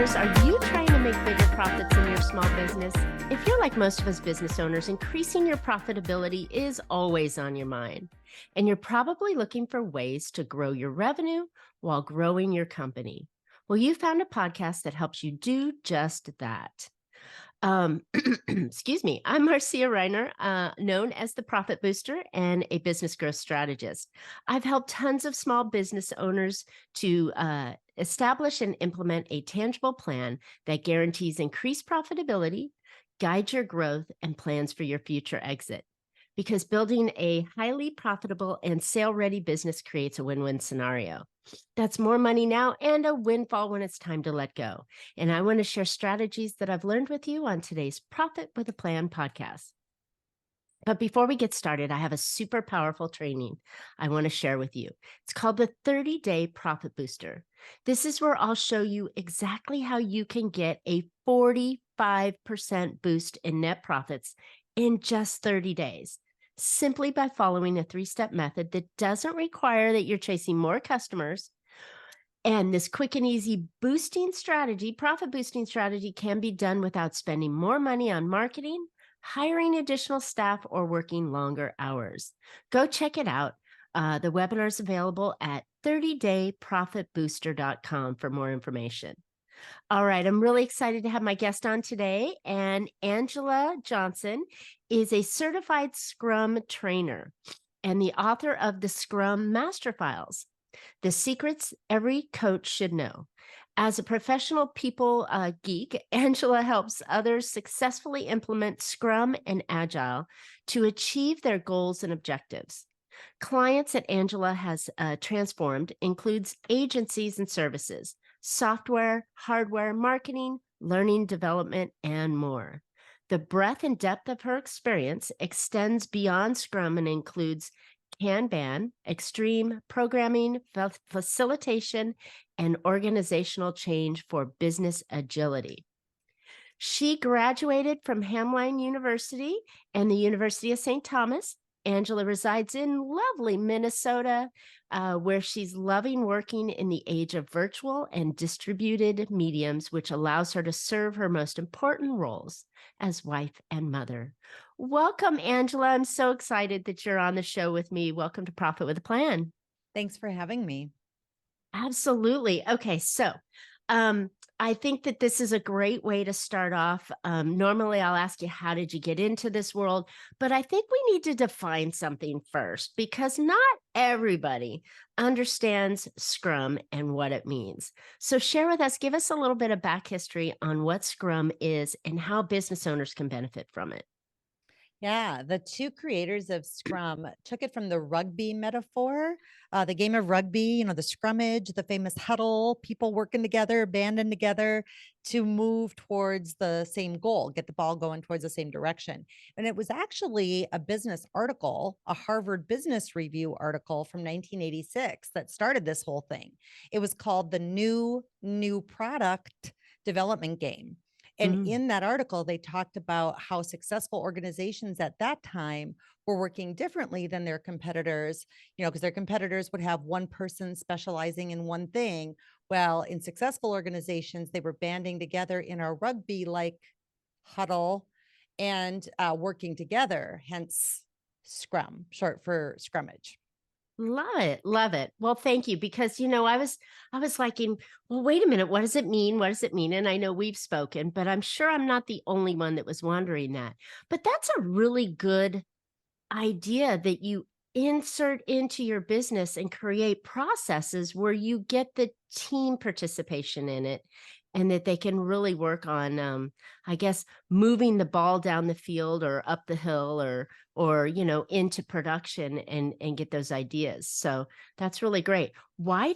owners, are you trying to make bigger profits in your small business? If you're like most of us business owners, increasing your profitability is always on your mind. And you're probably looking for ways to grow your revenue while growing your company. Well, you found a podcast that helps you do just that. Excuse me. I'm Marcia Reiner, known as the Profit Booster and a business growth strategist. I've helped tons of small business owners to establish and implement a tangible plan that guarantees increased profitability, guides your growth, and plans for your future exit. Because building a highly profitable and sale-ready business creates a win-win scenario. That's more money now and a windfall when it's time to let go. And I want to share strategies that I've learned with you on today's Profit with a Plan podcast. But before we get started, I have a super powerful training I want to share with you. It's called the 30-Day Profit Booster. This is where I'll show you exactly how you can get a 45% boost in net profits in just 30 days. Simply by following a 3-step method that doesn't require that you're chasing more customers. And this quick and easy boosting strategy, profit boosting strategy, can be done without spending more money on marketing, hiring additional staff, or working longer hours. Go check it out. The webinar is available at 30dayprofitbooster.com for more information. All right, I'm really excited to have my guest on today, and Angela Johnson is a certified Scrum trainer and the author of the Scrum Master Files, the secrets every coach should know. As a professional people geek, Angela helps others successfully implement Scrum and Agile to achieve their goals and objectives. Clients that Angela has transformed includes agencies and services, software, hardware, marketing, learning development, and more. The breadth and depth of her experience extends beyond Scrum and includes Kanban, extreme programming, facilitation, and organizational change for business agility. She graduated from Hamline University and the University of St. Thomas. Angela resides in lovely Minnesota, where she's loving working in the age of virtual and distributed mediums, which allows her to serve her most important roles as wife and mother. Welcome, Angela. I'm so excited that you're on the show with me. Welcome to Profit with a Plan. Thanks for having me. Absolutely. Okay, so I think that this is a great way to start off. Normally, I'll ask you, how did you get into this world? But I think we need to define something first, because not everybody understands Scrum and what it means. So share with us, give us a little bit of back history on what Scrum is and how business owners can benefit from it. Yeah, the two creators of Scrum took it from the rugby metaphor, the game of rugby, the scrummage, the famous huddle, people working together, banding together to move towards the same goal, get the ball going towards the same direction. And it was actually a business article, a Harvard Business Review article from 1986 that started this whole thing. It was called the New Product Development Game. And in that article, they talked about how successful organizations at that time were working differently than their competitors, because their competitors would have one person specializing in one thing. Well, in successful organizations, they were banding together in a rugby-like huddle and working together, hence Scrum, short for scrummage. Love it. Love it. Well, thank you. Because, I was liking, well, wait a minute. What does it mean? What does it mean? And I know we've spoken, but I'm sure I'm not the only one that was wondering that. But that's a really good idea that you insert into your business and create processes where you get the team participation in it, and that they can really work on, I guess, moving the ball down the field or up the hill or into production and get those ideas. So that's really great. Why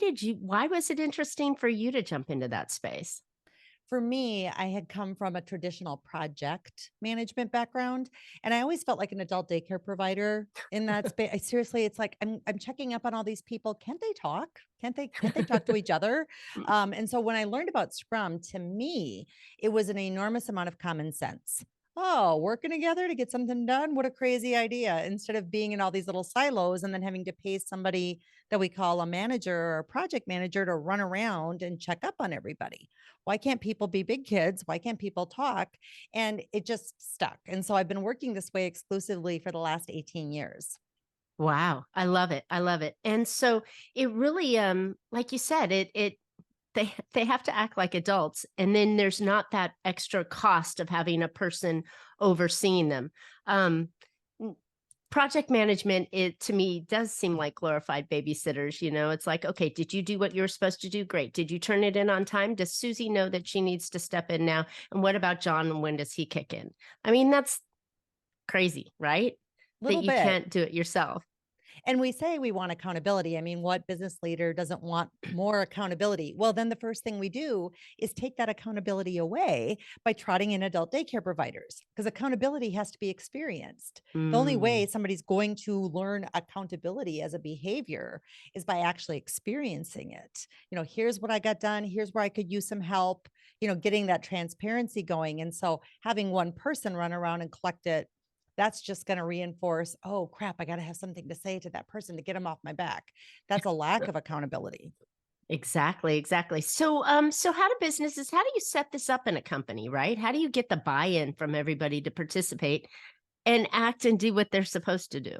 was it interesting for you to jump into that space? For me, I had come from a traditional project management background, and I always felt like an adult daycare provider in that space. Seriously, it's like I'm checking up on all these people. Can't they talk? Can't they talk to each other? And so when I learned about Scrum, to me, it was an enormous amount of common sense. oh, working together to get something done. What a crazy idea. Instead of being in all these little silos and then having to pay somebody that we call a manager or a project manager to run around and check up on everybody. Why can't people be big kids? Why can't people talk? And it just stuck. And so I've been working this way exclusively for the last 18 years. Wow, I love it. I love it. And so it really, like you said, they have to act like adults, and then there's not that extra cost of having a person overseeing them. Um, n- Project management, it to me does seem like glorified babysitters. It's like, okay, did you do what you were supposed to do? Great. Did you turn it in on time? Does Susie know that she needs to step in now? And what about John? And when does he kick in? I mean, that's crazy, right? That Little you bit. can't do it yourself. And we say we want accountability. I mean, what business leader doesn't want more accountability? Well, then the first thing we do is take that accountability away by trotting in adult daycare providers because accountability has to be experienced. The only way Mm. somebody's going to learn accountability as a behavior is by actually experiencing it. Here's what I got done. Here's where I could use some help, getting that transparency going. And so having one person run around and collect it, that's just going to reinforce, oh crap, I got to have something to say to that person to get them off my back. That's a lack of accountability. Exactly, exactly. So how do you set this up in a company, right? How do you get the buy-in from everybody to participate and act and do what they're supposed to do?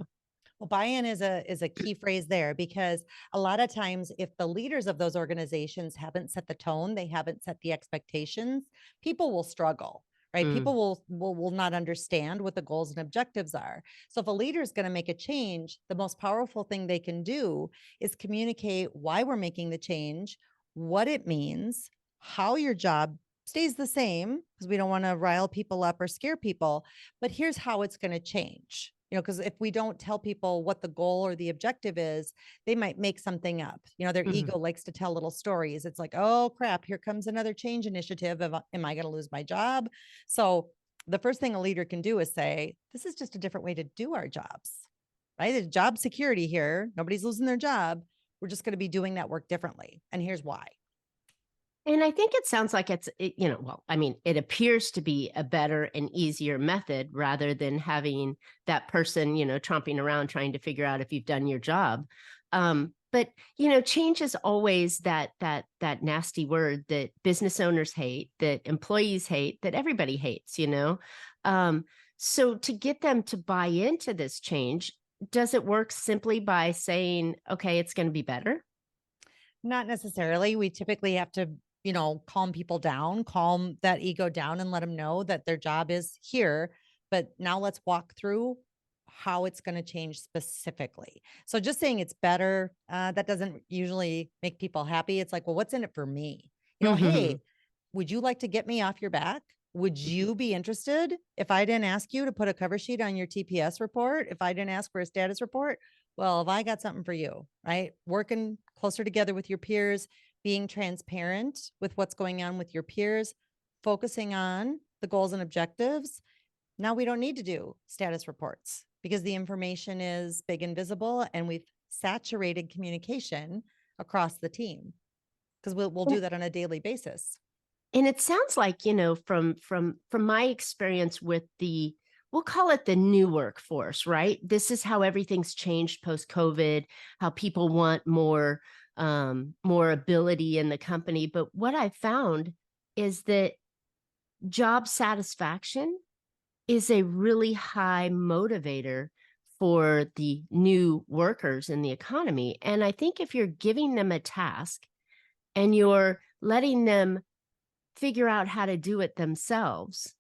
Well, buy-in is a key phrase there because a lot of times if the leaders of those organizations haven't set the tone, they haven't set the expectations, people will struggle. Right. Mm, People will not understand what the goals and objectives are. So if a leader is going to make a change, the most powerful thing they can do is communicate why we're making the change, what it means, how your job stays the same, because we don't want to rile people up or scare people, but here's how it's going to change. Because if we don't tell people what the goal or the objective is, they might make something up. Their mm. ego likes to tell little stories. It's like, oh crap, here comes another change initiative. Am I going to lose my job? So the first thing a leader can do is say, this is just a different way to do our jobs, right? There's job security here. Nobody's losing their job. We're just going to be doing that work differently. And here's why. And I think it sounds like well, I mean, it appears to be a better and easier method rather than having that person, tromping around trying to figure out if you've done your job. But change is always that nasty word that business owners hate, that employees hate, that everybody hates. Um, so to get them to buy into this change, does it work simply by saying, okay, it's going to be better? Not necessarily. We typically have to, calm people down, calm that ego down and let them know that their job is here. But now let's walk through how it's going to change specifically. So just saying it's better, that doesn't usually make people happy. It's like, well, what's in it for me? Hmm. Hey, would you like to get me off your back? Would you be interested if I didn't ask you to put a cover sheet on your TPS report? If I didn't ask for a status report? Well, if I got something for you, right? Working closer together with your peers, being transparent with what's going on with your peers, focusing on the goals and objectives. Now we don't need to do status reports because the information is big and visible and we've saturated communication across the team because we'll do that on a daily basis. And it sounds like, from my experience with we'll call it the new workforce, right? This is how everything's changed post COVID, how people want more ability in the company. But what I found is that job satisfaction is a really high motivator for the new workers in the economy. And I think if you're giving them a task and you're letting them figure out how to do it themselves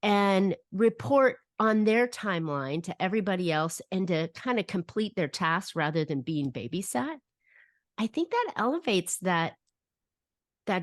and report on their timeline to everybody else and to kind of complete their tasks rather than being babysat, I think that elevates that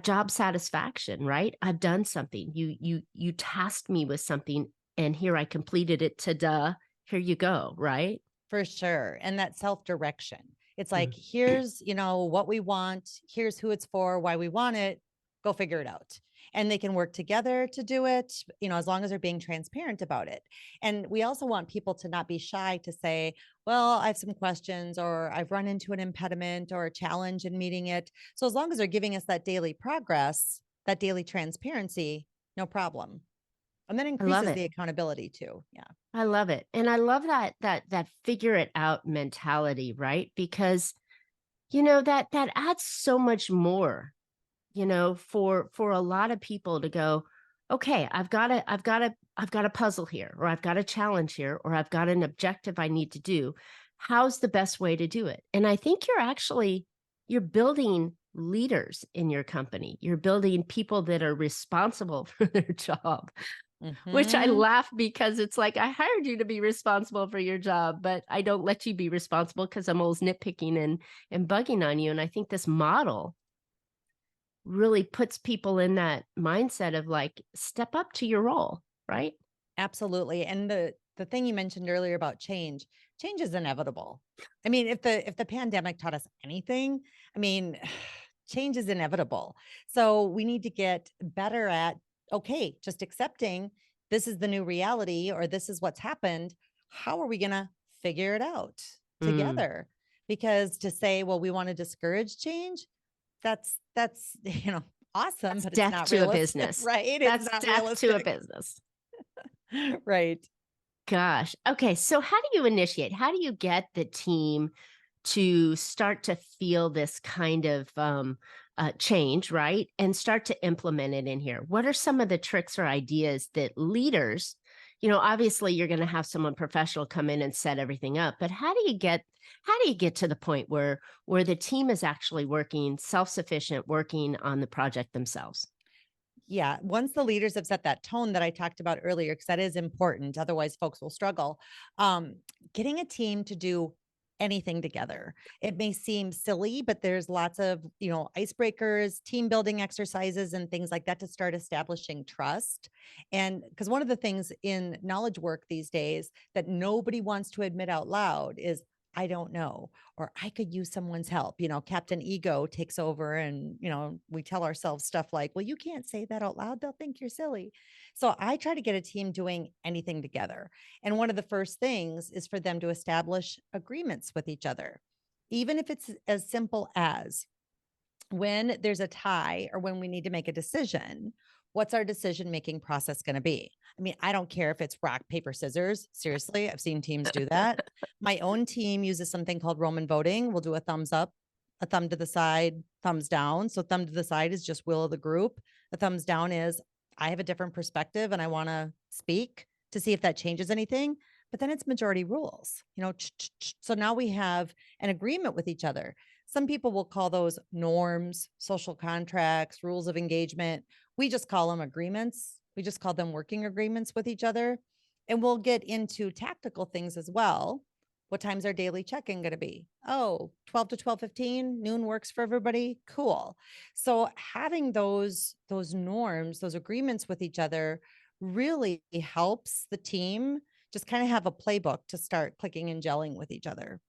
job satisfaction, right? I've done something. You tasked me with something and here I completed it. Ta-da. Here you go, right? For sure. And that self-direction. It's like, Mm. here's, what we want. Here's who it's for, why we want it. Go figure it out. And they can work together to do it, as long as they're being transparent about it. And we also want people to not be shy to say, well, I have some questions or I've run into an impediment or a challenge in meeting it. So as long as they're giving us that daily progress, that daily transparency, no problem. And then I love increases it. the accountability too. Yeah. I love it. And I love that figure it out mentality, right? Because that adds so much more, for a lot of people to go, okay, I've got a puzzle here, or I've got a challenge here, or I've got an objective I need to do. How's the best way to do it? And I think you're building leaders in your company. You're building people that are responsible for their job, which I Hmm. laugh because it's like I hired you to be responsible for your job, but I don't let you be responsible because I'm always nitpicking and bugging on you. And I think this model really puts people in that mindset of like, step up to your role, right? Absolutely. And the thing you mentioned earlier about change, change is inevitable. I mean, if the pandemic taught us anything, I mean, change is inevitable. So we need to get better at, okay, just accepting this is the new reality or this is what's happened. How are we going to figure it out Mm, together? Because to say, well, we want to discourage change, that's awesome, that's but it's death not to a realistic, business. right? It's That's not death to a realistic. business. Right. Gosh. Okay. So, how do you initiate? How do you get the team to start to feel this kind of change, right? And start to implement it in here? What are some of the tricks or ideas that leaders, obviously you're going to have someone professional come in and set everything up, but how do you get to the point where the team is actually working self-sufficient, working on the project themselves? Yeah, once the leaders have set that tone that I talked about earlier, because that is important, otherwise folks will struggle. Um, Getting a team to do anything together. It may seem silly, but there's lots of, icebreakers, team building exercises and things like that to start establishing trust. And because one of the things in knowledge work these days that nobody wants to admit out loud is I don't know, or I could use someone's help. Captain Ego takes over and, we tell ourselves stuff like, well, you can't say that out loud. They'll think you're silly. So I try to get a team doing anything together. And one of the first things is for them to establish agreements with each other, even if it's as simple as when there's a tie or when we need to make a decision, what's our decision making process going to be? I mean, I don't care if it's rock, paper, scissors. Seriously, I've seen teams do that. My own team uses something called Roman voting. We'll do a thumbs up, a thumb to the side, thumbs down. So, thumb to the side is just will of the group. The thumbs down is I have a different perspective and I want to speak to see if that changes anything. But then it's majority rules, so now we have an agreement with each other. Some people will call those norms, social contracts, rules of engagement. We just call them agreements. We just call them working agreements with each other. And we'll get into tactical things as well. What time's our daily check-in going to be? Oh, 12 to 12:15, noon works for everybody. Cool. So having those norms, those agreements with each other really helps the team just kind of have a playbook to start clicking and gelling with each other.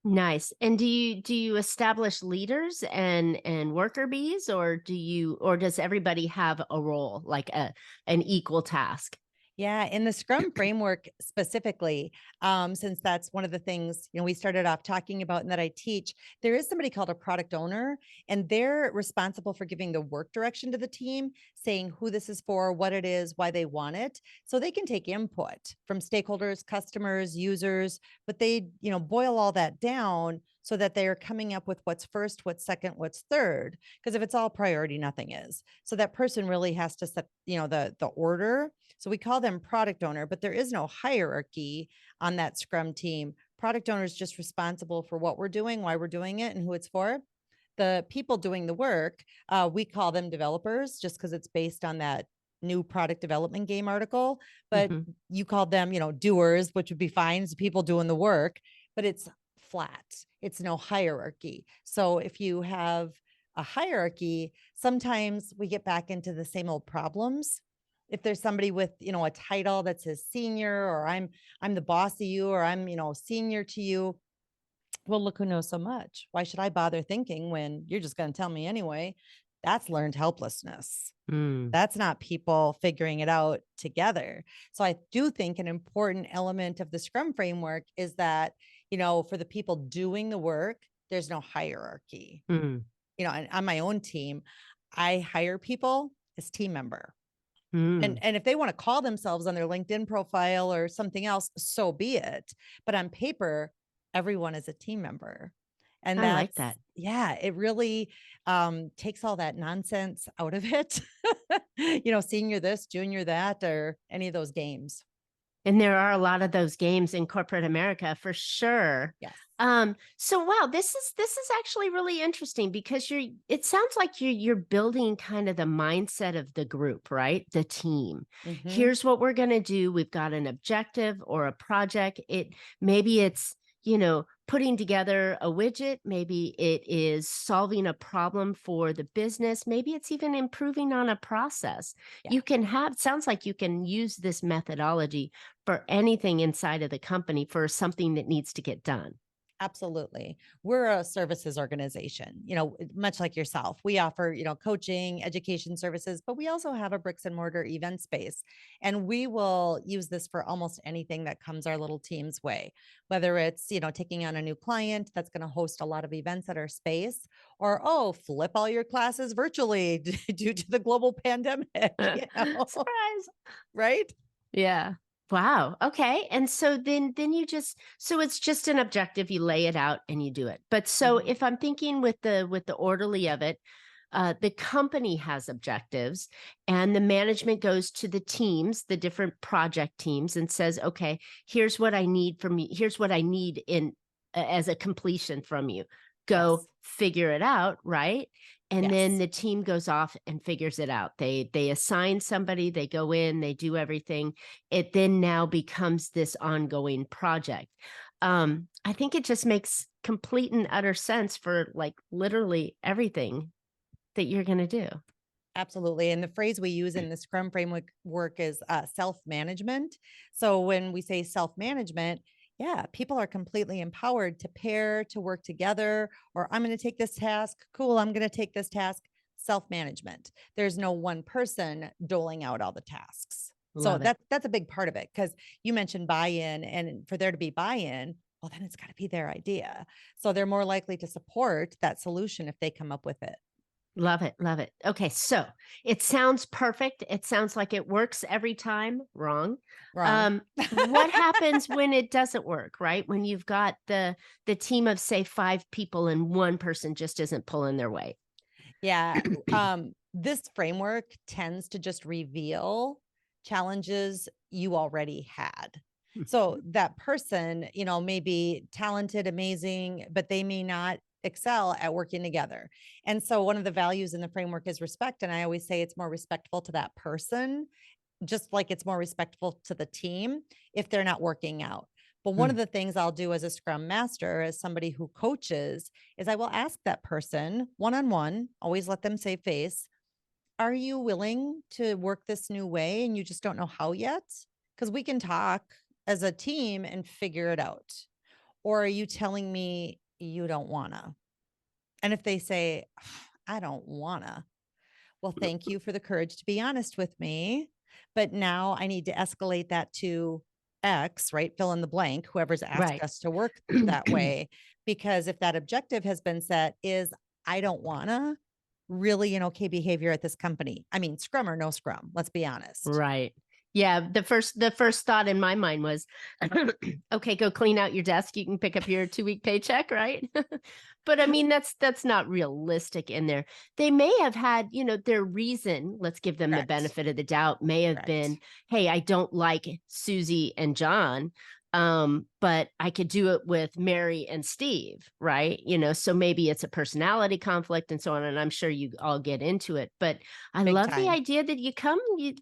Nice. And do you establish leaders and worker bees, or does everybody have a role, like an equal task? Yeah, in the Scrum framework specifically, since that's one of the things we started off talking about and that I teach, there is somebody called a product owner, and they're responsible for giving the work direction to the team, saying who this is for, what it is, why they want it, so they can take input from stakeholders, customers, users, but they boil all that down so that they're coming up with what's first, what's second, what's third. Because if it's all priority, nothing is. So that person really has to set the order. So we call them product owner, but there is no hierarchy on that Scrum team. Product owner is just responsible for what we're doing, why we're doing it, and who it's for. The people doing the work, we call them developers just because it's based on that new product development game article. But Mhm. you called them, doers, which would be fine. It's people doing the work, but it's flat. It's no hierarchy. So if you have a hierarchy, sometimes we get back into the same old problems. If there's somebody with a title that says senior, or I'm the boss of you, or I'm senior to you, well, look who knows so much. Why should I bother thinking when you're just going to tell me anyway? That's learned helplessness. Mm. That's not people figuring it out together. So I do think an important element of the Scrum framework is that for the people doing the work, there's no hierarchy. Mm. And on my own team, I hire people as team member. Mm, And if they want to call themselves on their LinkedIn profile or something else, so be it. But on paper, everyone is a team member. And I like that's, that. yeah, it really takes all that nonsense out of it. Senior this, junior that, or any of those games. And there are a lot of those games in corporate America for sure. Yes. So wow, this is actually really interesting because it sounds like you're building kind of the mindset of the group, right? The team. Hmm. Here's what we're going to do. We've got an objective or a project. Maybe it's, putting together a widget, maybe it is solving a problem for the business, maybe it's even improving on a process. Yeah. You can have sounds like you can use this methodology for anything inside of the company for something that needs to get done. Absolutely. We're a services organization, much like yourself. We offer, coaching, education services, but we also have a bricks and mortar event space. And we will use this for almost anything that comes our little team's way, whether it's, taking on a new client that's going to host a lot of events at our space, or, oh, flip all your classes virtually due to the global pandemic, Surprise. right? Yeah. Wow. Okay. And so then it's just an objective, you lay it out and you do it. But so Mhm. if I'm thinking with the orderly of it, the company has objectives and the management goes to the teams, the different project teams, and says, okay, here's what I need from you. Here's what I need as a completion from you. Go Yes. figure it out, right? And then Yes. the team goes off and figures it out. They assign somebody, they go in, they do everything. It then now becomes this ongoing project. I think it just makes complete and utter sense for like literally everything that you're going to do. Absolutely. And the phrase we use in the Scrum framework work is self-management. So when we say self-management, yeah, people are completely empowered to pair, to work together, or I'm going to take this task. Cool. I'm going to take this task. Self-management. There's no one person doling out all the tasks. So Love it. that's a big part of it because you mentioned buy-in, and for there to be buy-in, well, then it's got to be their idea. So they're more likely to support that solution if they come up with it. Love it. Love it. Okay. So it sounds perfect. It sounds like it works every time. Wrong. Wrong. What happens when it doesn't work, right? When you've got the team of say 5 people and one person just isn't pulling their weight. Yeah. This framework tends to just reveal challenges you already had. So that person, may be talented, amazing, but they may not excel at working together. And so one of the values in the framework is respect. And I always say it's more respectful to that person, just like it's more respectful to the team if they're not working out. But one Hmm. of the things I'll do as a scrum master, as somebody who coaches, is I will ask that person one on one, always let them say face, are you willing to work this new way and you just don't know how yet? Because we can talk as a team and figure it out. Or are you telling me you don't wanna? And if they say, I don't wanna, well, thank you for the courage to be honest with me. But now I need to escalate that to X, right? Fill in the blank, whoever's asked Right. us to work that way. Because if that objective has been set, is I don't wanna really an okay behavior at this company. I mean, scrum or no scrum, let's be honest. Right. Yeah, the first thought in my mind was, okay, go clean out your desk. You can pick up your 2-week paycheck, right? But I mean, that's not realistic in there. They may have had, their reason, let's give them the Correct. benefit of the doubt, may have been, Correct. hey, I don't like Susie and John. But I could do it with Mary and Steve, right? So maybe it's a personality conflict and so on. And I'm sure you all get into it. But I Big love the time. idea that you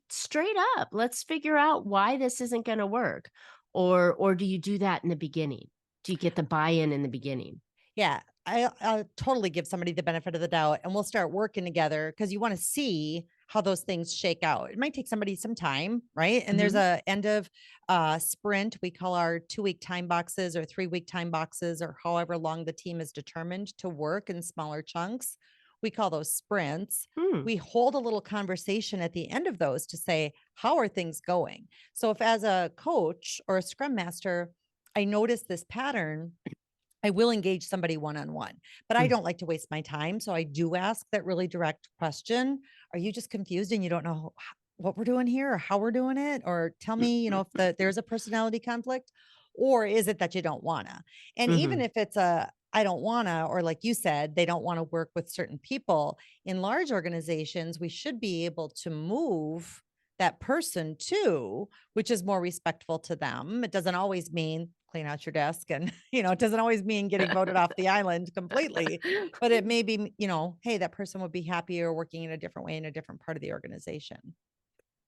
straight up, let's figure out why this isn't going to work. Or do you do that in the beginning? Do you get the buy-in in the beginning? Yeah, I'll totally give somebody the benefit of the doubt and we'll start working together because you want to see how those things shake out. It might take somebody some time, right? And there's Mhm. a end of sprint. We call our 2-week time boxes or 3-week time boxes or however long the team is determined to work in smaller chunks. We call those sprints. Hmm. We hold a little conversation at the end of those to say, how are things going? So if as a coach or a scrum master, I notice this pattern, I will engage somebody one-on-one, but I Hmm. don't like to waste my time. So I do ask that really direct question. Are you just confused and you don't know what we're doing here or how we're doing it, or tell me, if there's a personality conflict, or is it that you don't wanna? And even Mhm. if it's a I don't wanna, or like you said, they don't want to work with certain people in large organizations, we should be able to move that person too, which is more respectful to them. It doesn't always mean clean out your desk and, it doesn't always mean getting voted off the island completely, but it may be, hey, that person would be happier working in a different way in a different part of the organization.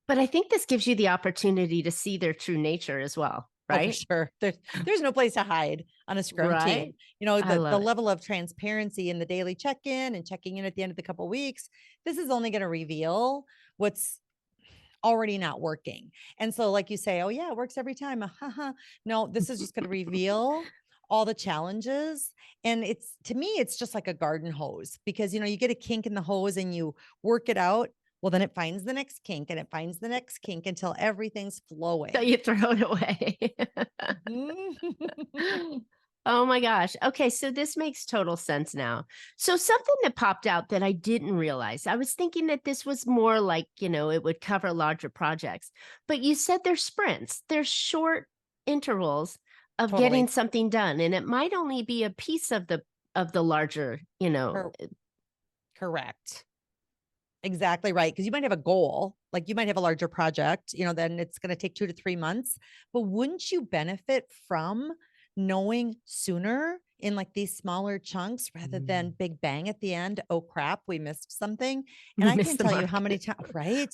But I think this gives you the opportunity to see their true nature as well, Oh, for right? sure. There's no place to hide on a scrum Right? team. I The love it. level of transparency in the daily check-in and checking in at the end of the couple weeks, this is only going to reveal what's already not working. And so like you say, oh yeah, it works every time. No, this is just going to reveal all the challenges. And it's, to me, it's just like a garden hose, because you get a kink in the hose and you work it out. Well, then it finds the next kink and it finds the next kink until everything's So flowing. you throw it away. Mhm. Oh my gosh. Okay, so this makes total sense now. So something that popped out that I didn't realize. I was thinking that this was more like, it would cover larger projects. But you said there's sprints. There's short intervals of getting Totally. something done, and it might only be a piece of the larger, Cor- Correct. Exactly right. Because you might have a goal, like you might have a larger project, then it's going to take 2 to 3 months. But wouldn't you benefit from knowing sooner in like these smaller chunks rather than Mm. big bang at the end? Oh crap, we missed something. And We I missed can't the tell you how mark. many times, right?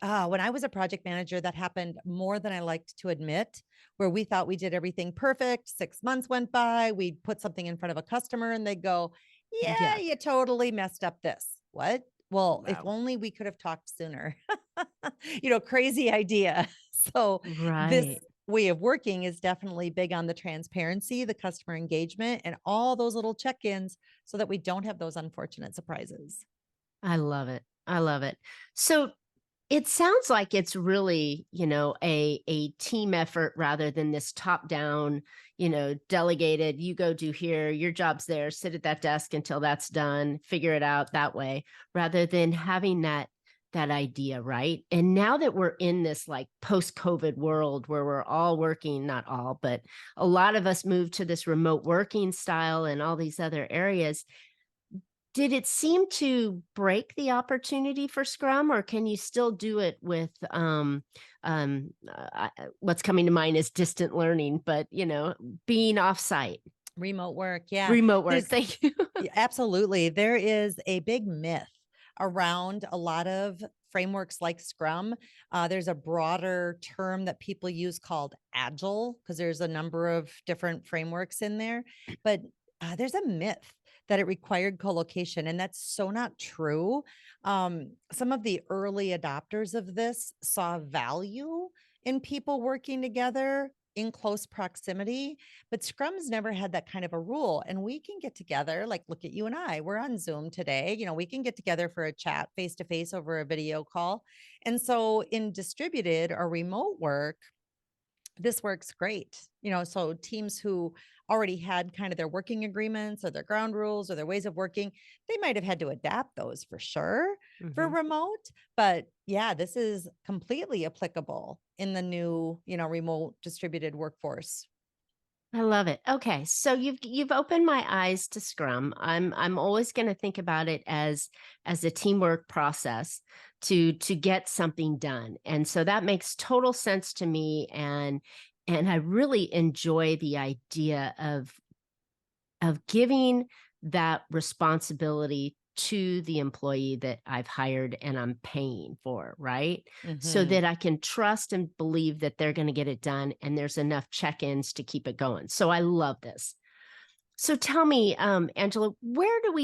When I was a project manager, that happened more than I liked to admit, where we thought we did everything perfect. 6 months went by, we put something in front of a customer and they go, yeah, Yeah. you totally messed up this. What? Well, if Wow. only we could have talked sooner. Crazy idea. So, this Right. way of working is definitely big on the transparency, the customer engagement, and all those little check ins so that we don't have those unfortunate surprises. I love it. I love it. So it sounds like it's really, a team effort rather than this top down, delegated, you go do here, your job's there, sit at that desk until that's done, figure it out that way, rather than having that idea, right? And now that we're in this like post-COVID world where we're all working, not all, but a lot of us moved to this remote working style and all these other areas, did it seem to break the opportunity for Scrum, or can you still do it with, what's coming to mind is distant learning, but, being offsite, Remote work. Yeah. remote work? There's Thank you. Yeah, absolutely. There is a big myth around a lot of frameworks like Scrum. There's a broader term that people use called Agile, because there's a number of different frameworks in there. But there's a myth that it required co-location, and that's so not true. Some of the early adopters of this saw value in people working together in close proximity, but Scrum's never had that kind of a rule. And we can get together, like, look at you and I, we're on Zoom today. We can get together for a chat face to face over a video call. And so in distributed or remote work, this works great. So teams who already had kind of their working agreements or their ground rules or their ways of working, they might have had to adapt those for sure for Mhm. remote. But yeah, this is completely applicable in the new, remote distributed workforce. I love it. Okay, so you've opened my eyes to Scrum. I'm always going to think about it as a teamwork process to get something done. And so that makes total sense to me, and I really enjoy the idea of giving that responsibility to the employee that I've hired and I'm paying for, right? So Hmm. that I can trust and believe that they're going to get it done and there's enough check-ins to keep it going. So I love this. So tell me, Angela, where can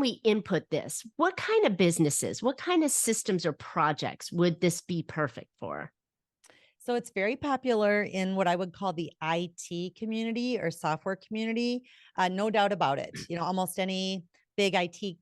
we input this? What kind of businesses, what kind of systems or projects would this be perfect for? So it's very popular in what I would call the IT community or software community. No doubt about it. Almost any big IT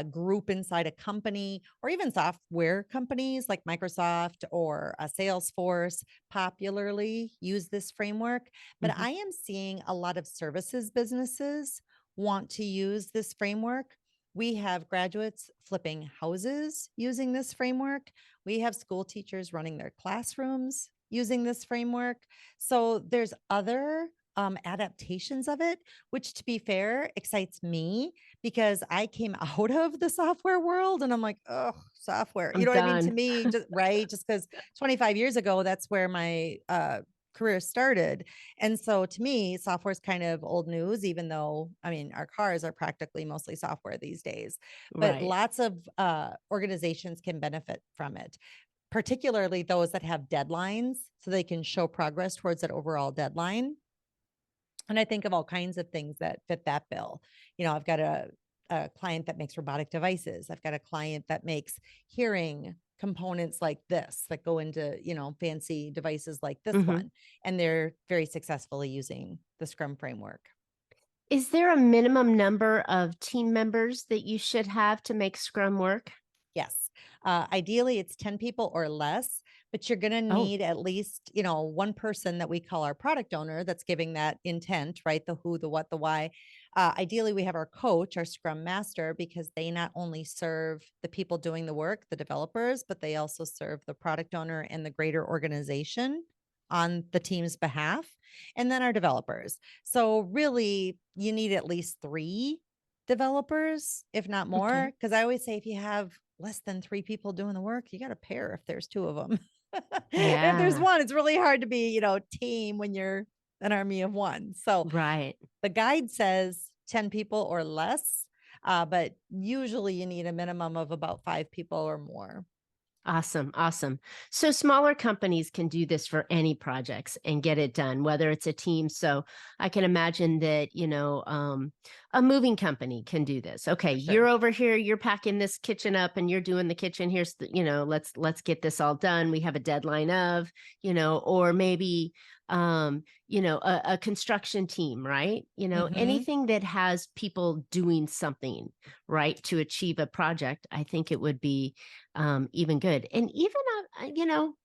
group inside a company or even software companies like Microsoft or Salesforce popularly use this framework. But Mhm. I am seeing a lot of services businesses want to use this framework. We have graduates flipping houses using this framework. We have school teachers running their classrooms using this framework. So there's other adaptations of it, which to be fair, excites me because I came out of the software world and I'm like, oh, software. You I'm know what I mean? To done. me, just right, just because 25 years ago, that's where my career started. And so to me, software is kind of old news, even though, I mean, our cars are practically mostly software these days, but Right. lots of organizations can benefit from it, particularly those that have deadlines so they can show progress towards that overall deadline. And I think of all kinds of things that fit that bill. You know, I've got a client that makes robotic devices. I've got a client that makes hearing components like this that go into, you know, fancy devices like this Mhm. one. And they're very successfully using the Scrum framework. Is there a minimum number of team members that you should have to make Scrum work? Yes. Ideally, it's 10 people or less, but you're going to Oh, need at least, you know, one person that we call our product owner that's giving that intent, right? The who, the what, the why. Ideally, we have our coach, our Scrum Master, because they not only serve the people doing the work, the developers, but they also serve the product owner and the greater organization on the team's behalf, and then our developers. So, really, you need at least three developers, if not more. okay. Because I always say if you have less than three people doing the work, you got a pair if there's two of them. If there's Yeah, one, it's really hard to be, you know, team when you're an army of one. So right. the guide says 10 people or less, but usually you need a minimum of about five people or more. Awesome, awesome. So smaller companies can do this for any projects and get it done, whether it's a team. So I can imagine that, a moving company can do this. Okay, For you're sure. over here, you're packing this kitchen up and you're doing the kitchen. Here's the, let's get this all done. We have a deadline of, or maybe a construction team, right? Hmm. Anything that has people doing something, right, to achieve a project, I think it would be even good. And even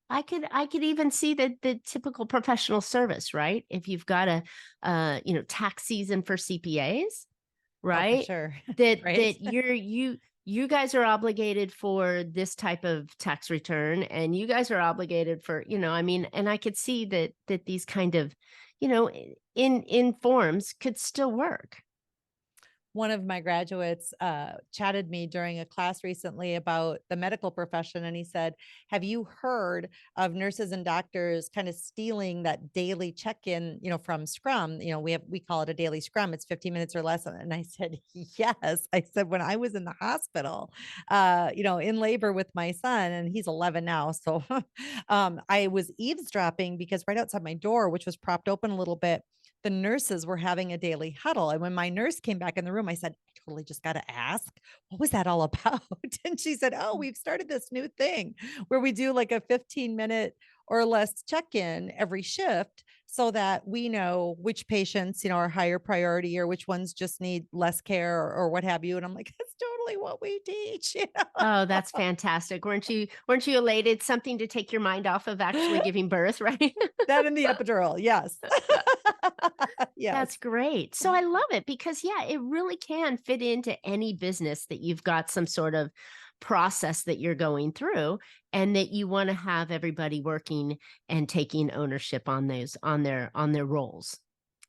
I could even see the typical professional service, right? If you've got a tax season for CPAs, Oh, for right? sure. Right. That you guys are obligated for this type of tax return, and you guys are obligated for, I mean, and I could see that these kind of, in forms could still work. One of my graduates chatted me during a class recently about the medical profession, and he said, have you heard of nurses and doctors kind of stealing that daily check-in, you know, from Scrum? You know, we call it a daily Scrum. It's 15 minutes or less. And I said, yes. I said, when I was in the hospital, you know, in labor with my son, and he's 11 now, so I was eavesdropping because right outside my door, which was propped open a little bit, the nurses were having a daily huddle. And when my nurse came back in the room, I said, I totally just got to ask, what was that all about? And she said, oh, we've started this new thing where we do like a 15-minute or less check in every shift so that we know which patients, you know, are higher priority or which ones just need less care or what have you. And I'm like, that's totally what we teach. Oh, that's fantastic. Weren't you elated? Something to take your mind off of actually giving birth, right? That in the epidural. Yes. That's Yes. great. So I love it because, yeah, it really can fit into any business that you've got some sort of process that you're going through and that you want to have everybody working and taking ownership on those on their roles.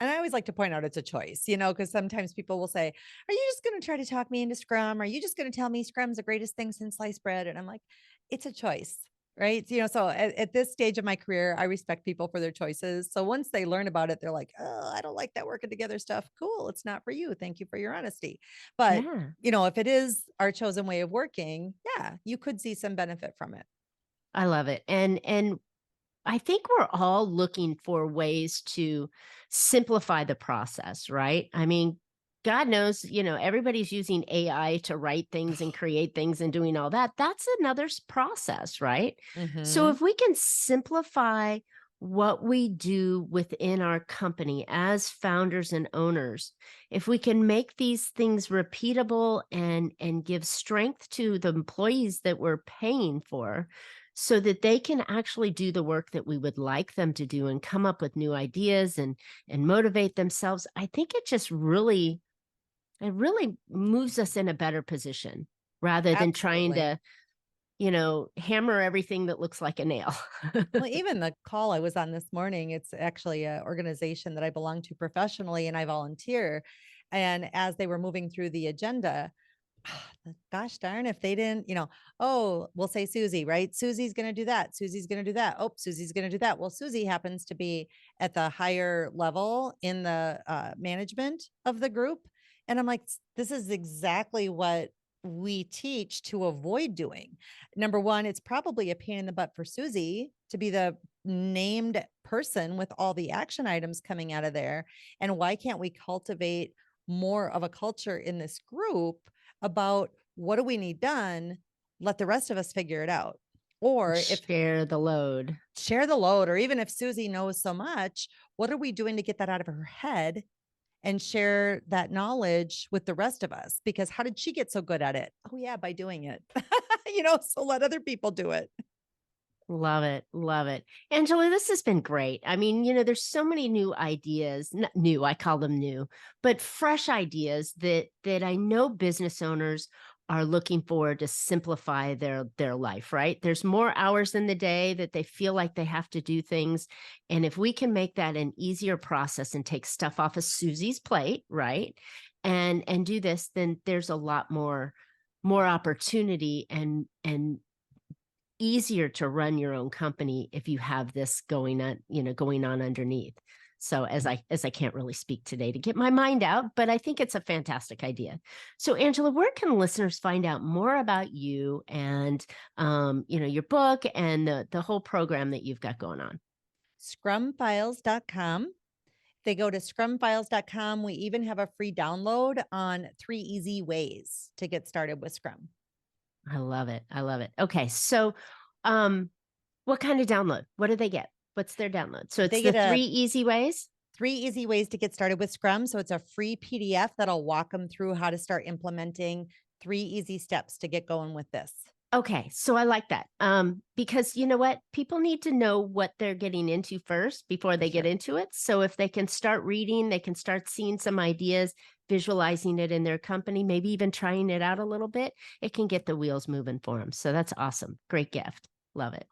And I always like to point out it's a choice, you know, because sometimes people will say, are you just going to try to talk me into Scrum? Are you just going to tell me Scrum's the greatest thing since sliced bread? And I'm like, it's a choice, right? You know, so at this stage of my career, I respect people for their choices. So once they learn about it, they're like, oh, I don't like that working together stuff. Cool. It's not for you. Thank you for your honesty. But, Yeah. you know, if it is our chosen way of working, yeah, you could see some benefit from it. I love it. And I think we're all looking for ways to simplify the process, right? I mean, God knows, everybody's using AI to write things and create things and doing all that. That's another process, right? So Hmm. if we can simplify what we do within our company as founders and owners, if we can make these things repeatable and give strength to the employees that we're paying for, so that they can actually do the work that we would like them to do and come up with new ideas and motivate themselves, I think it just really It really moves us in a better position rather than trying Absolutely. to, hammer everything that looks like a nail. Well, even the call I was on this morning, it's actually an organization that I belong to professionally and I volunteer. And as they were moving through the agenda, gosh darn, if they didn't, oh, we'll say Susie, right? Susie's going to do that. Susie's going to do that. Oh, Susie's going to do that. Well, Susie happens to be at the higher level in the management of the group. And I'm like, this is exactly what we teach to avoid doing. Number one, it's probably a pain in the butt for Susie to be the named person with all the action items coming out of there. And why can't we cultivate more of a culture in this group about what do we need done? Let the rest of us figure it out. Or if Share the load. share the load, or even if Susie knows so much, what are we doing to get that out of her head and share that knowledge with the rest of us? Because how did she get so good at it? Oh, yeah, by doing it. So let other people do it. Love it. Love it. Angela, this has been great. I mean, there's so many new ideas, not new, I call them new, but fresh ideas that I know business owners are looking for to simplify their life, right? There's more hours in the day that they feel like they have to do things. And if we can make that an easier process and take stuff off of Susie's plate, right? And do this, then there's a lot more opportunity and easier to run your own company if you have this going on underneath. So as I can't really speak today to get my mind out, but I think it's a fantastic idea. So Angela, where can listeners find out more about you and your book and the whole program that you've got going on? Scrumfiles.com. They go to scrumfiles.com. We even have a free download on 3 easy ways to get started with Scrum. I love it. I love it. Okay. So what kind of download? What do they get? What's their download? So it's They the get 3 easy ways? 3 easy ways to get started with Scrum. So it's a free PDF that'll walk them through how to start implementing 3 easy steps to get going with this. Okay, so I like that. Because you know what? People need to know what they're getting into first before they get into it. So if they can start reading, they can start seeing some ideas, visualizing it in their company, maybe even trying it out a little bit, it can get the wheels moving for them. So that's awesome. Great gift. Love it.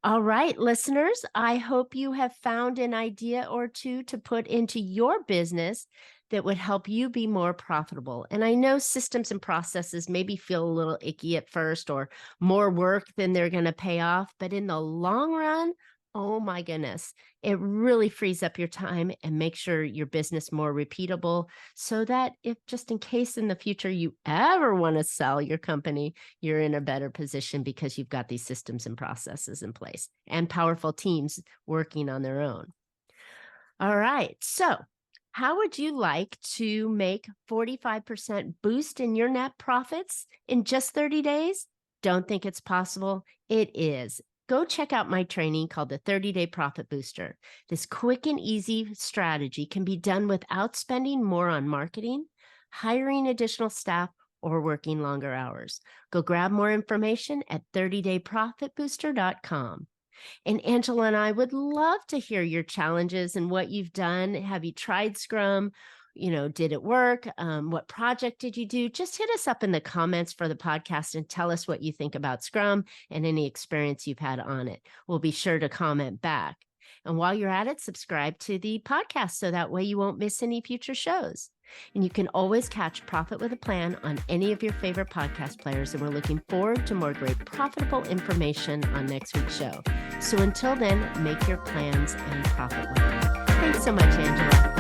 All right, listeners, I hope you have found an idea or two to put into your business that would help you be more profitable. And I know systems and processes maybe feel a little icky at first or more work than they're going to pay off, but in the long run, oh my goodness, it really frees up your time and makes your business more repeatable so that if just in case in the future you ever want to sell your company, you're in a better position because you've got these systems and processes in place and powerful teams working on their own. All right. So how would you like to make 45% boost in your net profits in just 30 days? Don't think it's possible. It is. Go check out my training called the 30-Day Profit Booster. This quick and easy strategy can be done without spending more on marketing, hiring additional staff, or working longer hours. Go grab more information at 30dayprofitbooster.com. And Angela and I would love to hear your challenges and what you've done. Have you tried Scrum? Did it work? What project did you do? Just hit us up in the comments for the podcast and tell us what you think about Scrum and any experience you've had on it. We'll be sure to comment back. And while you're at it, subscribe to the podcast so that way you won't miss any future shows. And you can always catch Profit with a Plan on any of your favorite podcast players. And we're looking forward to more great profitable information on next week's show. So until then, make your plans and profit with them. Thanks so much, Angela.